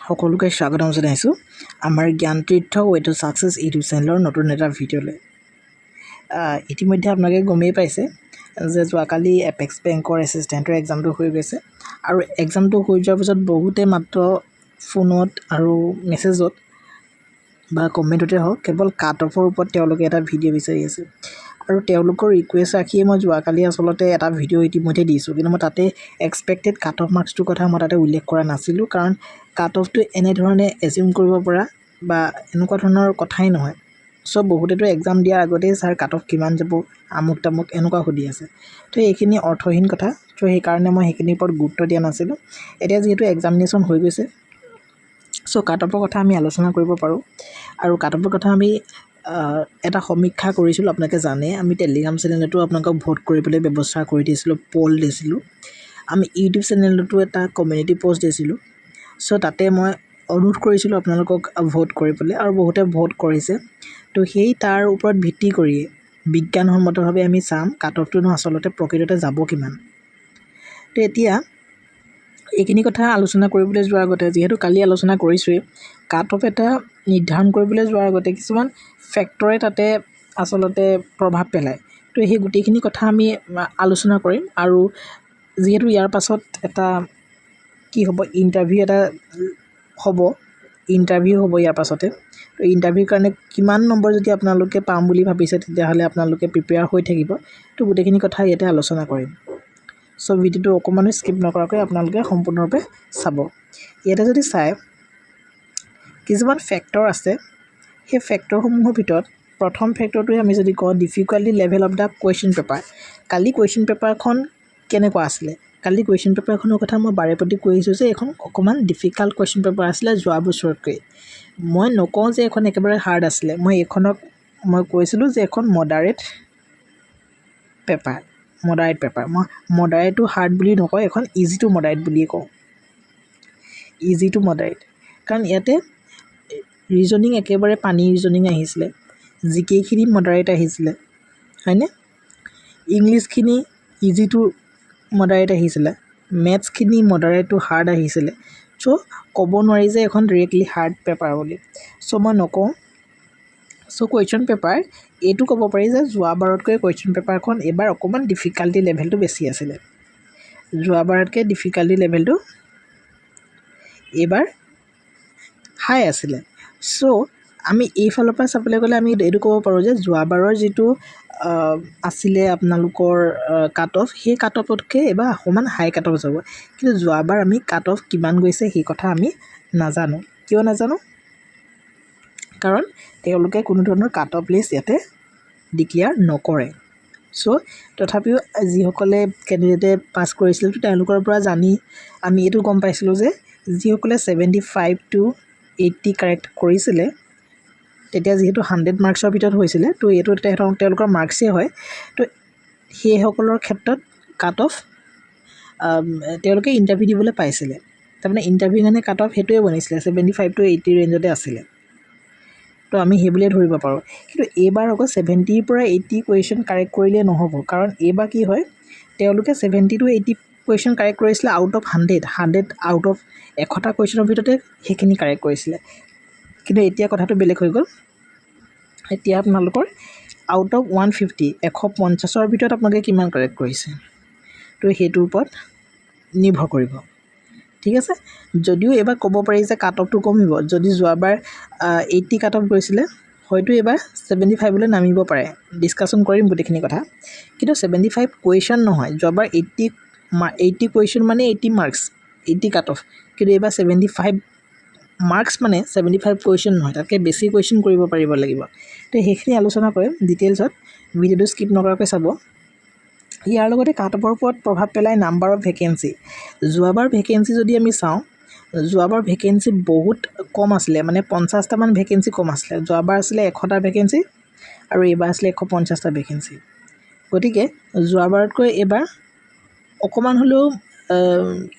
সকলোকে স্বাগতম জনাইছোঁ আমাৰ জ্ঞান তীৰ্থ ৱে টু ছাকচেছ ইউটিউব চেনেলৰ নতুন এটা ভিডিঅ'লৈ। ইতিমধ্যে আপোনালোকে গমেই পাইছে যে যোৱাকালি এপেক্স বেংকৰ এছিষ্টেণ্টৰ এক্সামটো হৈ গৈছে আৰু এক্সামটো হৈ যোৱাৰ পিছত বহুতে মাত্ৰ ফোনত আৰু মেছেজত বা কমেণ্টতে হওক কেৱল কাট অফৰ ওপৰত তেওঁলোকে এটা ভিডিঅ' বিচাৰি আছে আৰু তেওঁলোকৰ ৰিকুৱেষ্ট ৰাখিয়ে মই যোৱাকালি আচলতে এটা ভিডিঅ' ইতিমধ্যে দিছোঁ, কিন্তু মই তাতে এক্সপেক্টেড কাট অফ মাৰ্কছটোৰ কথা মই তাতে উল্লেখ কৰা নাছিলোঁ, কাৰণ কাট অফটো এনেধৰণে এজিউম কৰিব পৰা বা এনেকুৱা ধৰণৰ কথাই নহয়। চ' বহুতেতো এক্সাম দিয়াৰ আগতেই ছাৰ কাট অফ কিমান যাব আমুক তামুক এনেকুৱা সুধি আছে, তো এইখিনি অৰ্থহীন কথা। ত' সেইকাৰণে মই সেইখিনিৰ ওপৰত গুৰুত্ব দিয়া নাছিলোঁ। এতিয়া যিহেতু এক্সামিনেশ্যন হৈ গৈছে, চ' কাট অফৰ কথা আমি আলোচনা কৰিব পাৰোঁ। আৰু কাট অফৰ কথা আমি এটা সমীক্ষা কৰিছিলোঁ, আপোনালোকে জানে। আমি টেলিগ্ৰাম চেনেলতো আপোনালোকক ভোট কৰিবলৈ ব্যৱস্থা কৰি দিছিলোঁ, পল দিছিলোঁ। আমি ইউটিউব চেনেলতো এটা কমিউনিটি পষ্ট দিছিলোঁ। চ' তাতে মই অনুৰোধ কৰিছিলোঁ আপোনালোকক ভোট কৰিবলৈ, আৰু বহুতে ভোট কৰিছে। তো সেই তাৰ ওপৰত ভিত্তি কৰিয়ে বিজ্ঞানসন্মতভাৱে আমি চাম কাট অফটোনো আচলতে প্ৰকৃততে যাব কিমান। তো এতিয়া এইখিনি কথা আলোচনা কৰিবলৈ যোৱাৰ আগতে, যিহেতু কালি আলোচনা কৰিছোঁৱেই, কাট অফ এটা নিৰ্ধাৰণ কৰিবলৈ যোৱাৰ আগতে কিছুমান ফেক্টৰে তাতে আচলতে প্ৰভাৱ পেলায়। তো সেই গোটেইখিনি কথা আমি আলোচনা কৰিম। আৰু যিহেতু ইয়াৰ পাছত এটা কি হ'ব, ইণ্টাৰভিউ এটা হ'ব, ইয়াৰ পাছতে। তো ইণ্টাৰভিউৰ কাৰণে কিমান নম্বৰ যদি আপোনালোকে পাম বুলি ভাবিছে, তেতিয়াহ'লে আপোনালোকে প্ৰিপেয়াৰ হৈ থাকিব। তো গোটেইখিনি কথা ইয়াতে আলোচনা কৰিম। চ' ভিডিঅ'টো অকণমানো স্কিপ নকৰাকৈ আপোনালোকে সম্পূৰ্ণৰূপে চাব। ইয়াতে যদি চাই, কিছুমান ফেক্টৰ আছে। সেই ফেক্টৰসমূহৰ ভিতৰত প্ৰথম ফেক্টৰটোৱে আমি যদি কওঁ difficulty level of the question paper. Kali question পেপাৰখন কেনেকুৱা আছিলে? কালি কুৱেশ্যন পেপাৰখনৰ কথা মই বাৰে প্ৰতি কৈ আহিছোঁ যে এইখন অকণমান ডিফিকাল্ট কুৱেশ্যন পেপাৰ আছিলে যোৱা বছৰতকৈ। মই নকওঁ যে এখন একেবাৰে হাৰ্ড আছিলে, মই কৈছিলোঁ যে এখন মডাৰেট পেপাৰ। মই মডাৰেট টু হাৰ্ড বুলি নকওঁ, এখন ইজি টু মডাৰেট বুলিয়ে কওঁ। ইজি টু মডাৰেট, কাৰণ ইয়াতে ৰিজনিং একেবাৰে পানী ৰিজনিং আহিছিলে, জিকেখিনি মডাৰেট আহিছিলে, হয়নে? ইংলিছখিনি ইজি টু মডাৰেট আহিছিলে, মেথছখিনি মডাৰেট টু হাৰ্ড আহিছিলে। চ' ক'ব নোৱাৰি যে এখন ডিৰেক্টলি হাৰ্ড পেপাৰ বুলি। চ' মই নকওঁ। চ' কুৱেশ্যন পেপাৰ এইটো ক'ব পাৰি যে যোৱাবাৰতকৈ কুৱেশ্যন পেপাৰখন এইবাৰ অকণমান ডিফিকাল্টি লেভেলটো বেছি আছিলে। যোৱাবাৰতকৈ ডিফিকাল্টি লেভেলটো এইবাৰ হাই আছিলে। চ' আমি এইফালৰ পৰা চাবলৈ গ'লে আমি এইটো ক'ব পাৰোঁ যে যোৱাবাৰৰ যিটো আছিলে আপোনালোকৰ কাট অফ, সেই কাট অফতকৈ এইবাৰ অকণমান হাই কাট অফ যাব। কিন্তু যোৱাবাৰ আমি কাট অফ কিমান গৈছে সেই কথা আমি নাজানো। কিয় নাজানো? কাৰণ তেওঁলোকে কোনো ধৰণৰ কাট অফ লিষ্ট ইয়াতে ডিক্লেয়াৰ নকৰে। চ' তথাপিও যিসকলে কেণ্ডিডেটে পাছ কৰিছিল, তেওঁলোকৰ পৰা জানি আমি এইটো গম পাইছিলোঁ যে যিসকলে 75 to 80 কাৰেক্ট কৰিছিলে, তেতিয়া যিহেতু 100 মাৰ্কছৰ ভিতৰত হৈছিলে, তো এইটো তেওঁলোকৰ মাৰ্কছেই হয়। তো সেইসকলৰ ক্ষেত্ৰত কাট অফ তেওঁলোকে ইণ্টাৰভিউ দিবলৈ পাইছিলে। তাৰমানে ইণ্টাৰভিউ কাৰণে কাট অফ সেইটোৱে বনিছিলে, 75 to 80 ৰেঞ্জতে আছিলে। তো আমি সেই বুলিয়ে ধৰিব পাৰোঁ। কিন্তু এইবাৰ আকৌ 70 পৰা 80 কুৱেশ্যন কাৰেক্ট কৰিলে নহ'ব, কাৰণ এইবাৰ কি হয়, তেওঁলোকে 70 to 80 কুৱেশ্যন কাৰেক্ট কৰিছিলে আউট অফ 100 আউট অফ 100টা কুৱেশ্যনৰ ভিতৰতে সেইখিনি কাৰেক্ট কৰিছিলে। কিন্তু এতিয়া কথাটো বেলেগ হৈ গ'ল। এতিয়া আপোনালোকৰ আউট অফ 150, 150ৰ ভিতৰত আপোনালোকে কিমান কাৰেক্ট কৰিছে, তো সেইটোৰ ওপৰত নিৰ্ভৰ কৰিব। ঠিক আছে? যদিও এইবাৰ ক'ব পাৰি যে কাট অফটো কমিব, যদি যোৱাবাৰ 80 কাট অফ গৈছিলে, হয়তো এইবাৰ 75লৈ নামিব পাৰে। ডিছকাশ্যন কৰিম গোটেইখিনি কথা। কিন্তু 75 কুৱেশ্যন নহয়, যোৱাবাৰ 80 কুৱেশ্যন মানে 80 মাৰ্কছ, 80 কাট অফ। কিন্তু এইবাৰ 75 মাৰ্কছ মানে 75 কুৱেশ্যন নহয়, তাতকৈ বেছি কুৱেশ্যন কৰিব পাৰিব লাগিব। তো সেইখিনি আলোচনা কৰিম ডিটেইলছত, ভিডিঅ'টো স্কিপ নকৰাকৈ চাব। ইয়াৰ লগতে কাট অফৰ ওপৰত প্ৰভাৱ পেলায় নাম্বাৰ অফ ভেকেঞ্চি। যোৱাবাৰ ভেকেঞ্চি যদি আমি চাওঁ, যোৱাবাৰ ভেকেঞ্চি বহুত কম আছিলে, মানে 50টামান ভেকেঞ্চি কম আছিলে। যোৱাবাৰ আছিলে 100টা ভেকেঞ্চি আৰু এইবাৰ আছিলে 150টা ভেকেঞ্চি। গতিকে যোৱাবাৰতকৈ এইবাৰ অকণমান হ'লেও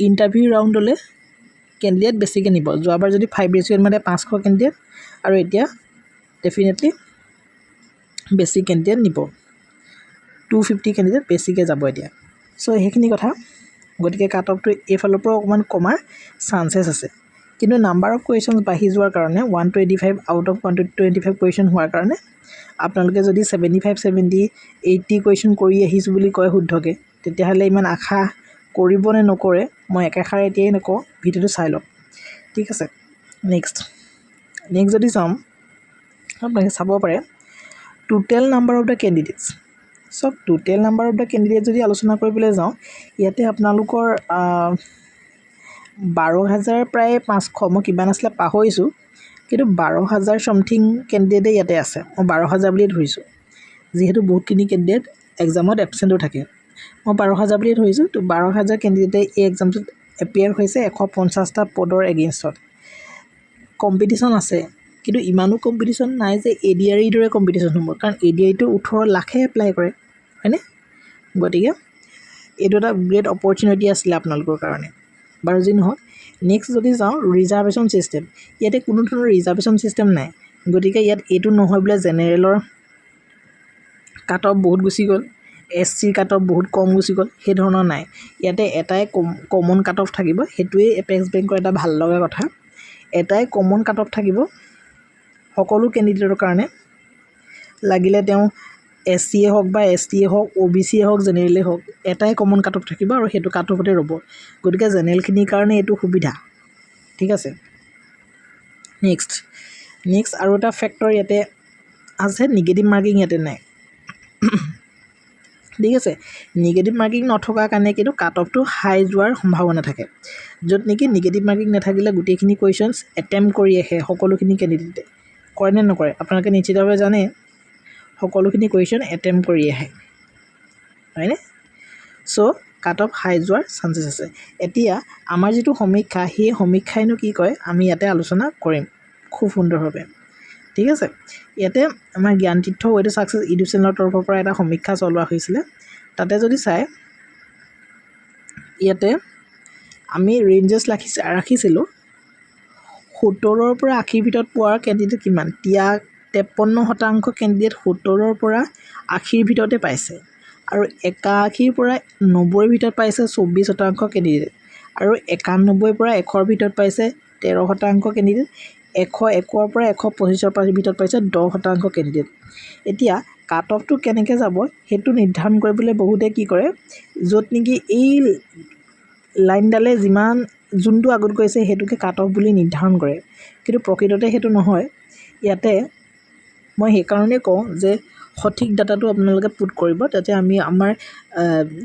ইণ্টাৰভিউ ৰাউণ্ডলৈ কেণ্ডিডেট বেছিকৈ নিব। যোৱাবাৰ যদি 5 ৰেচিঅ'ত মানে 500 কেণ্ডিডেট, আৰু এতিয়া ডেফিনেটলি বেছি কেণ্ডিডেট নিব, 250 কেণ্ডিডেট বেছিকৈ যাব এতিয়া। চ' সেইখিনি কথা। গতিকে কাট অফটো এইফালৰ পৰা অকণমান কমাৰ চান্সেছ আছে। কিন্তু নাম্বাৰ অফ কুৱেশ্যনছ বাঢ়ি যোৱাৰ কাৰণে 125 আউট অফ 125 কুৱেশ্যন হোৱাৰ কাৰণে আপোনালোকে যদি 75 70 80 কুৱেশ্যন কৰি আহিছোঁ বুলি কয় শুদ্ধকৈ তেতিয়াহ'লে ইমান আশা কৰিব নে নকৰে মই একেষাৰে এতিয়াই নকওঁ ভিডিঅ'টো চাই লওক ঠিক আছে নেক্সট যদি চাম আপোনালোকে চাব পাৰে total number of the candidates সব total number of the candidate যদি আলোচনা কৰিবলৈ যাওঁ ইয়াতে আপোনালোকৰ 12,000 প্ৰায় 500 মই কিমান আছিলে পাহৰিছোঁ কিন্তু 12,000 সামথিং কেণ্ডিডেটে ইয়াতে আছে মই 12,000 বুলিয়ে ধৰিছোঁ যিহেতু বহুতখিনি কেণ্ডিডেট এক্সামত এবচেণ্টো থাকে মই 12,000 বুলিয়ে ধৰিছোঁ তো 12,000 কেণ্ডিডেটে এই এক্সামটোত এপিয়াৰ হৈছে 150টা পদৰ এগেইনষ্টত কম্পিটিশ্যন আছে কিন্তু ইমানো কম্পিটিশ্যন নাই যে এডিআৰিৰ দৰে কম্পিটিশ্যন হ'ব কাৰণ এডিআৰিটো 18 লাখে এপ্লাই কৰে হয়নে গতিকে এইটো এটা গ্ৰেট অপৰচুনিটি আছিলে আপোনালোকৰ কাৰণে বাৰু যি নহওক নেক্সট যদি যাওঁ ৰিজাৰ্ভেশ্যন ছিষ্টেম ইয়াতে কোনো ধৰণৰ ৰিজাৰ্ভেশ্যন ছিষ্টেম নাই গতিকে ইয়াত এইটো নহয় বোলে জেনেৰেলৰ কাট অফ বহুত গুচি গ'ল এছচিৰ কাট অফ বহুত কম গুচি গ'ল সেই ধৰণৰ নাই ইয়াতে এটাই কমন কাট অফ থাকিব সেইটোৱেই এপেক্স বেংকৰ এটা ভাল লগা কথা এটাই কমন কাট অফ থাকিব সকলো কেণ্ডিডেটৰ কাৰণে লাগিলে তেওঁ এছচিয়ে হওক বা এছটিয়ে হওক অ'বিচিয়ে হওক জেনেৰেলে হওক এটাই কমন কাট অফ থাকিব আৰু সেইটো কাট অফতে ৰ'ব গতিকে জেনেৰেলখিনিৰ কাৰণে এইটো সুবিধা ঠিক আছে নেক্সট আৰু এটা ফেক্টৰ ইয়াতে আছে নিগেটিভ মাৰ্কিং ইয়াতে নাই ঠিক আছে নিগেটিভ মাৰ্কিং নথকাৰ কাৰণে কিন্তু কাট অফটো হাই যোৱাৰ সম্ভাৱনা থাকে য'ত নেকি নিগেটিভ মাৰ্কিং নাথাকিলে গোটেইখিনি কুৱেশ্যনছ এটেম্প কৰি আহে সকলোখিনি কেণ্ডিডেটে কৰে নে নকৰে আপোনালোকে নিশ্চিতভাৱে জানে সকলোখিনি কুৱেশ্যন এটেম্প কৰি আহে হয়নে চ' কাট অফ হাই যোৱাৰ চান্সেছ আছে এতিয়া আমাৰ যিটো সমীক্ষা সেই সমীক্ষাইনো কি কয় আমি ইয়াতে আলোচনা কৰিম খুব সুন্দৰভাৱে ঠিক আছে ইয়াতে আমাৰ জ্ঞানতীৰ্থ ৱে টু ছাকচেছ এডুকেশ্যনৰ তৰফৰ পৰা এটা সমীক্ষা চলোৱা হৈছিলে তাতে যদি চাই ইয়াতে আমি ৰেঞ্জেছ ৰাখিছিলোঁ 70ৰ পৰা 80ৰ ভিতৰত পোৱাৰ কেণ্ডিডেট কিমান 53% কেণ্ডিডেট 70ৰ পৰা 80ৰ ভিতৰতে পাইছে আৰু 81ৰ পৰা 90ৰ ভিতৰত পাইছে 24% কেণ্ডিডেট আৰু 91ৰ পৰা 100ৰ ভিতৰত পাইছে 13% কেণ্ডিডেট 101ৰ পৰা 125ৰ ভিতৰত পাইছে 10% কেণ্ডিডেট এতিয়া কাট অফটো কেনেকৈ যাব সেইটো নিৰ্ধাৰণ কৰিবলৈ বহুতে কি কৰে য'ত নেকি এই লাইনডালে যিমান যোনটো আগত গৈছে সেইটোকে কাট অফ বুলি নিৰ্ধাৰণ কৰে কিন্তু প্ৰকৃততে সেইটো নহয় ইয়াতে মই সেইকাৰণে কওঁ যে সঠিক ডাটাটো আপোনালোকে পুট কৰিব যাতে আমি আমাৰ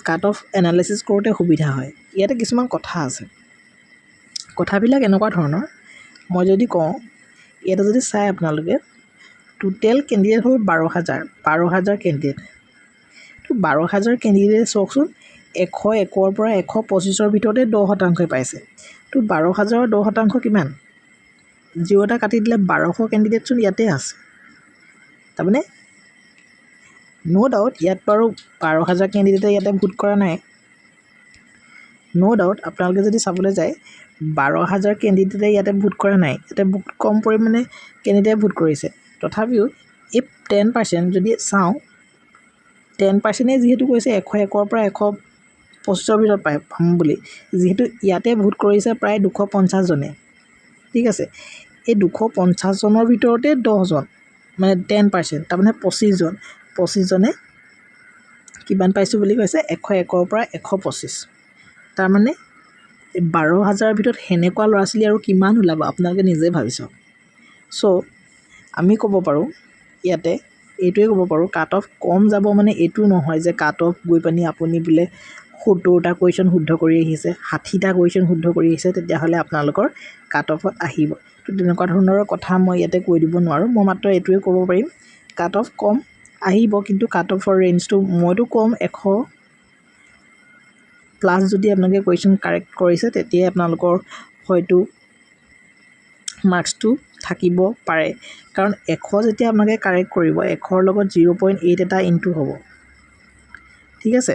কাট অফ এনালাইচিছ কৰোঁতে সুবিধা হয় ইয়াতে কিছুমান কথা আছে কথাবিলাক এনেকুৱা ধৰণৰ মই যদি কওঁ ইয়াতে যদি চাই আপোনালোকে টোটেল কেণ্ডিডেট হ'ল 12,000 কেণ্ডিডেট তো 12,000 কেণ্ডিডেট চাওকচোন 101ৰ পৰা 125ৰ ভিতৰতে 10% পাইছে তো 12,000ৰ 10% কিমান 0টা কাটি দিলে 1200 কেণ্ডিডেটচোন ইয়াতে আছে তাৰমানে নো ডাউট ইয়াত বাৰু 12,000 কেণ্ডিডেটে ইয়াতে ভোট কৰা নাই নো ডাউট আপোনালোকে যদি চাবলৈ যায় 12,000 কেণ্ডিডেটে ইয়াতে ভোট কৰা নাই ইয়াতে বহুত কম পৰিমাণে কেণ্ডিডেটে ভোট কৰিছে তথাপিও এই 10% যদি চাওঁ 10%ই যিহেতু কৈছে 101ৰ পৰা 125ৰ ভিতৰত পাম বুলি যিহেতু ইয়াতে ভোট কৰিছে প্ৰায় 250 জনে ঠিক আছে এই 250 জনৰ ভিতৰতে 10 জন মানে 10% তাৰমানে 25 জনে কিমান পাইছোঁ বুলি কৈছে 101ৰ পৰা 125 তাৰমানে 12,000ৰ ভিতৰত সেনেকুৱা ল'ৰা ছোৱালী আৰু কিমান ওলাব আপোনালোকে নিজে ভাবি চাওক চ' আমি ক'ব পাৰোঁ ইয়াতে এইটোৱে ক'ব পাৰোঁ কাট অফ কম যাব মানে এইটো নহয় যে কাট অফ গৈ পানি আপুনি বোলে 70টা কুৱেশ্যন শুদ্ধ কৰি আহিছে 60টা কুৱেশ্যন শুদ্ধ কৰি আহিছে তেতিয়াহ'লে আপোনালোকৰ কাট অফত আহিব তো তেনেকুৱা ধৰণৰ কথা মই ইয়াতে কৈ দিব নোৱাৰোঁ মই মাত্ৰ এইটোৱে ক'ব পাৰিম কাট অফ কম আহিব কিন্তু কাট অফৰ ৰেঞ্জটো মইতো কম 100 প্লাছ যদি আপোনালোকে কুৱেশ্যন কাৰেক্ট কৰিছে তেতিয়াই আপোনালোকৰ হয়তো মাৰ্কছটো থাকিব পাৰে কাৰণ 100 যেতিয়া আপোনালোকে কাৰেক্ট কৰিব 100ৰ লগত 0.8 এটা ইনটু হ'ব ঠিক আছে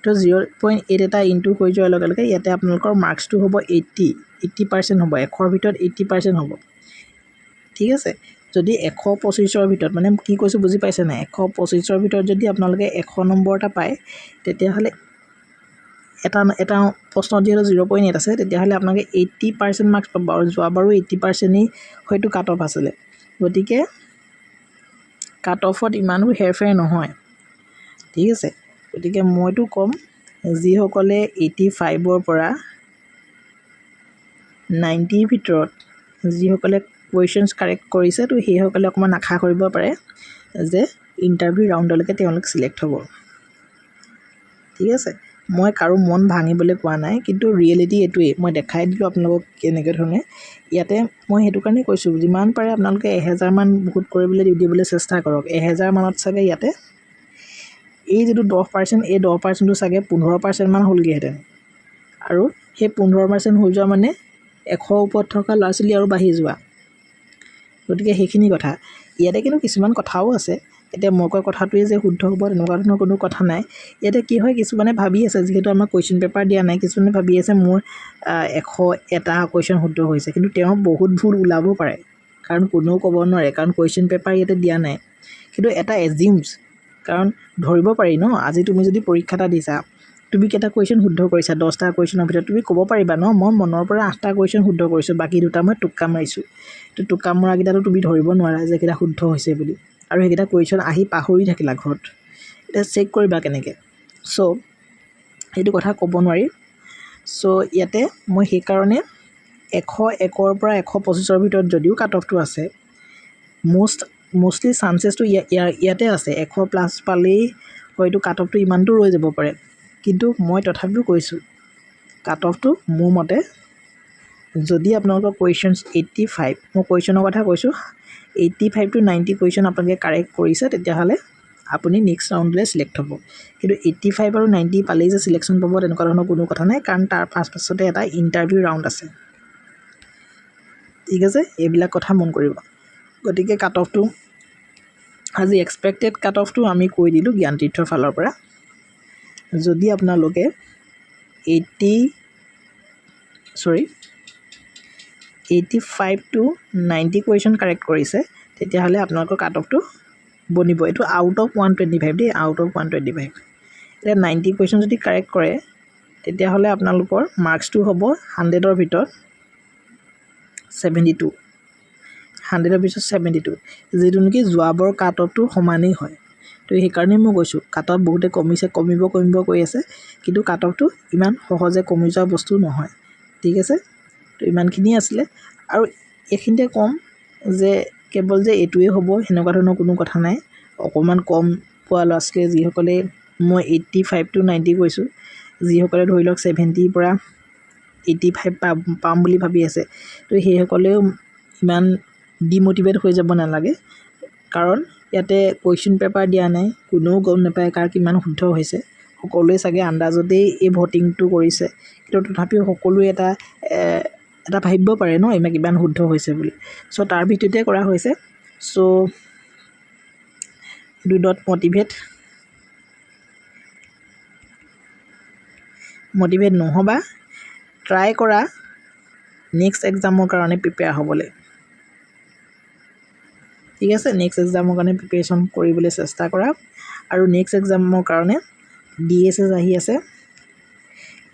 তো 0.8 এটা ইনটু হৈ যোৱাৰ লগে লগে ইয়াতে আপোনালোকৰ মাৰ্কছটো হ'ব 80% হ'ব 100ৰ ভিতৰত 80% হ'ব ঠিক আছে যদি 125ৰ ভিতৰত মানে কি কৈছোঁ বুজি পাইছে নাই 125ৰ ভিতৰত যদি আপোনালোকে 100 নম্বৰ এটা পায় তেতিয়াহ'লে এটা প্ৰশ্নত যিহেতু 0.8 আছে তেতিয়াহ'লে আপোনালোকে 80% মাৰ্কছ পাব আৰু যোৱাবাৰো 80%ই হয়তো কাট অফ আছিলে গতিকে কাট অফত ইমানো হেৰফেৰ নহয় ঠিক আছে গতিকে মইতো ক'ম যিসকলে 85ৰ পৰা 90ৰ ভিতৰত যিসকলে কুৱেশ্যনছ কাৰেক্ট কৰিছে তো সেইসকলে অকণমান আশা কৰিব পাৰে যে ইণ্টাৰভিউ ৰাউণ্ডলৈকে তেওঁলোক চিলেক্ট হ'ব ঠিক আছে মই কাৰো মন ভাঙিবলৈ কোৱা নাই কিন্তু ৰিয়েলিটি এইটোৱেই মই দেখাই দিলোঁ আপোনালোকক কেনেকৈ ধৰণে ইয়াতে মই সেইটো কাৰণে কৈছোঁ যিমান পাৰে আপোনালোকে 1000 মান ভোট কৰিবলৈ দিবলৈ চেষ্টা কৰক 1000 মানত চাগে ইয়াতে এই যিটো 10% এই 10%টো চাগে 15% মান হ'লগৈহেঁতেন আৰু সেই 15% হৈ যোৱা মানে 100 ওপৰত থকা ল'ৰা ছোৱালী আৰু বাঢ়ি যোৱা গতিকে সেইখিনি কথা ইয়াতে কিন্তু কিছুমান কথাও আছে এতিয়া মই কোৱা কথাটোৱে যে শুদ্ধ হ'ব তেনেকুৱা ধৰণৰ কোনো কথা নাই ইয়াতে কি হয় কিছুমানে ভাবি আছে যিহেতু আমাৰ কুৱেশ্যন পেপাৰ দিয়া নাই কিছুমানে ভাবি আছে মোৰ 100টা কুৱেশ্যন শুদ্ধ হৈছে কিন্তু তেওঁ বহুত ভুল ওলাব পাৰে কাৰণ কোনেও ক'ব নোৱাৰে কাৰণ কুৱেশ্যন পেপাৰ ইয়াতে দিয়া নাই কিন্তু এটা এজিউমছ কাৰণ ধৰিব পাৰি ন আজি তুমি যদি পৰীক্ষা এটা দিছা তুমি কেইটা কুৱেশ্যন শুদ্ধ কৰিছা 10টা কুৱেশ্যনৰ ভিতৰত তুমি ক'ব পাৰিবা ন মই মনৰ পৰা 8টা কুৱেশ্যন শুদ্ধ কৰিছোঁ বাকী দুটা মই টোক্কা মাৰিছোঁ তো টোক্কা মৰাকেইটাতো তুমি ধৰিব নোৱাৰা যে কেইটা শুদ্ধ হৈছে বুলি আৰু সেইকেইটা কুৱেশ্যন আহি পাহৰি থাকিলা ঘৰত এতিয়া চেক কৰিবা কেনেকৈ চ' সেইটো কথা ক'ব নোৱাৰি চ' ইয়াতে মই সেইকাৰণে 101ৰ পৰা 125ৰ ভিতৰত যদিও কাট অফটো আছে মষ্টলি চান্সেছটো ইয়াতে আছে 100+ পালেই হয়তো কাট অফটো ইমানটো ৰৈ যাব পাৰে কিন্তু মই তথাপিও কৈছোঁ কাট অফটো মোৰ মতে যদি আপোনালোকৰ কুৱেশ্যনছ 85 মই কুৱেশ্যনৰ কথা কৈছোঁ 85 to 90 কুৱেশ্যন আপোনালোকে কাৰেক্ট কৰিছে তেতিয়াহ'লে আপুনি নেক্সট ৰাউণ্ডলৈ চিলেক্ট হ'ব কিন্তু 85 আৰু 90 পালেই যে চিলেকশ্যন পাব তেনেকুৱা ধৰণৰ কোনো কথা নাই কাৰণ তাৰ পাছতে এটা ইণ্টাৰভিউ ৰাউণ্ড আছে ঠিক আছে এইবিলাক কথা মন কৰিব গতিকে কাট অফটো আজি এক্সপেক্টেড কাট অফটো আমি কৈ দিলোঁ জ্ঞানতীৰ্থৰ ফালৰ পৰা যদি আপোনালোকে 85 to 90 কুৱেশ্যন কাৰেক্ট কৰিছে তেতিয়াহ'লে আপোনালোকৰ কাট অফটো বনিব এইটো আউট অফ 125 দেই আউট অফ 125 এতিয়া 90 কুৱেশ্যন যদি কাৰেক্ট কৰে তেতিয়াহ'লে আপোনালোকৰ মাৰ্কছটো হ'ব 100ৰ ভিতৰত 72 100ৰ ভিতৰত 72 যিটো নেকি যোৱাবাৰ কাট অফটো সমানেই হয় তো সেইকাৰণে মই কৈছোঁ কাট অফ বহুতে কমিব কৈ আছে কিন্তু কাট অফটো ইমান সহজে কমি যোৱা বস্তু নহয় ঠিক আছে তো ইমানখিনিয়ে আছিলে আৰু এইখিনিতে ক'ম যে কেৱল যে এইটোৱে হ'ব সেনেকুৱা ধৰণৰ কোনো কথা নাই অকণমান কম পোৱা ল'ৰা ছোৱালীয়ে যিসকলে মই 85 to 90 কৈছোঁ যিসকলে ধৰি লওক 70ৰ পৰা 85 পাম বুলি ভাবি আছে তো সেইসকলেও ইমান ডিম'টিভেট হৈ যাব নালাগে কাৰণ ইয়াতে কুৱেশ্যন পেপাৰ দিয়া নাই কোনেও গম নাপায় কাৰ কিমান শুদ্ধ হৈছে সকলোৱে চাগে আন্দাজতেই এই ভোটিংটো কৰিছে কিন্তু তথাপিও সকলোৱে এটা ভাবিব পাৰে ন কিমান শুদ্ধ হৈছে বুলি চ' তাৰ ভিত্তিতে কৰা হৈছে চ' ডু নট মটিভেট নহ'বা ট্ৰাই কৰা নেক্সট এক্সামৰ কাৰণে প্ৰিপেয়াৰ হ'বলৈ ঠিক আছে নেক্সট এক্সামৰ কাৰণে প্ৰিপেৰেশ্যন কৰিবলৈ চেষ্টা কৰা আৰু নেক্সট এক্সামৰ কাৰণে DSS আহি আছে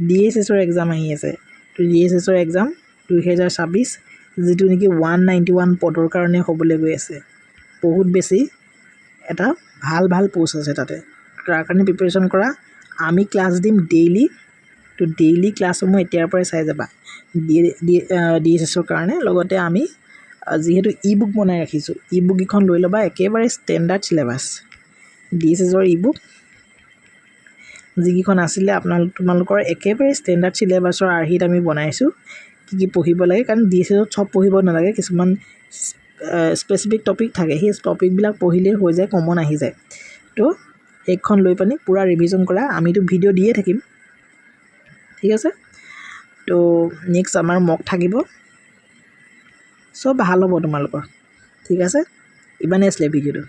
DSSৰ এক্সাম আহি আছে তো DSSৰ এক্সাম 2026 যিটো নেকি 191 পদৰ কাৰণে হ'বলৈ গৈ আছে বহুত বেছি এটা ভাল পোষ্ট আছে তাতে তাৰ কাৰণে প্ৰিপেৰেশ্যন কৰা আমি ক্লাছ দিম ডেইলি তো ডেইলি ক্লাছসমূহ এতিয়াৰ পৰাই চাই যাবা DSSৰ কাৰণে লগতে আমি যিহেতু ই-বুক বনাই ৰাখিছোঁ ই-বুককেইখন লৈ ল'বা একেবাৰে ষ্টেণ্ডাৰ্ড চিলেবাছ DSSৰ ই-বুক যিকেইখন আছিলে তোমালোকৰ একেবাৰে ষ্টেণ্ডাৰ্ড চিলেবাছৰ আৰ্হিত আমি বনাইছোঁ কি পঢ়িব লাগে কাৰণ DSSত চব পঢ়িব নালাগে কিছুমান স্পেচিফিক টপিক থাকে সেই টপিকবিলাক পঢ়িলেই হৈ যায় কমন আহি যায় তো সেইখন লৈ পানি পূৰা ৰিভিজন কৰা আমিতো ভিডিঅ' দিয়ে থাকিম ঠিক আছে তো নেক্সট আমাৰ মক থাকিব চব ভাল হ'ব তোমালোকৰ ঠিক আছে ইমানেই আছিলে ভিডিঅ'টো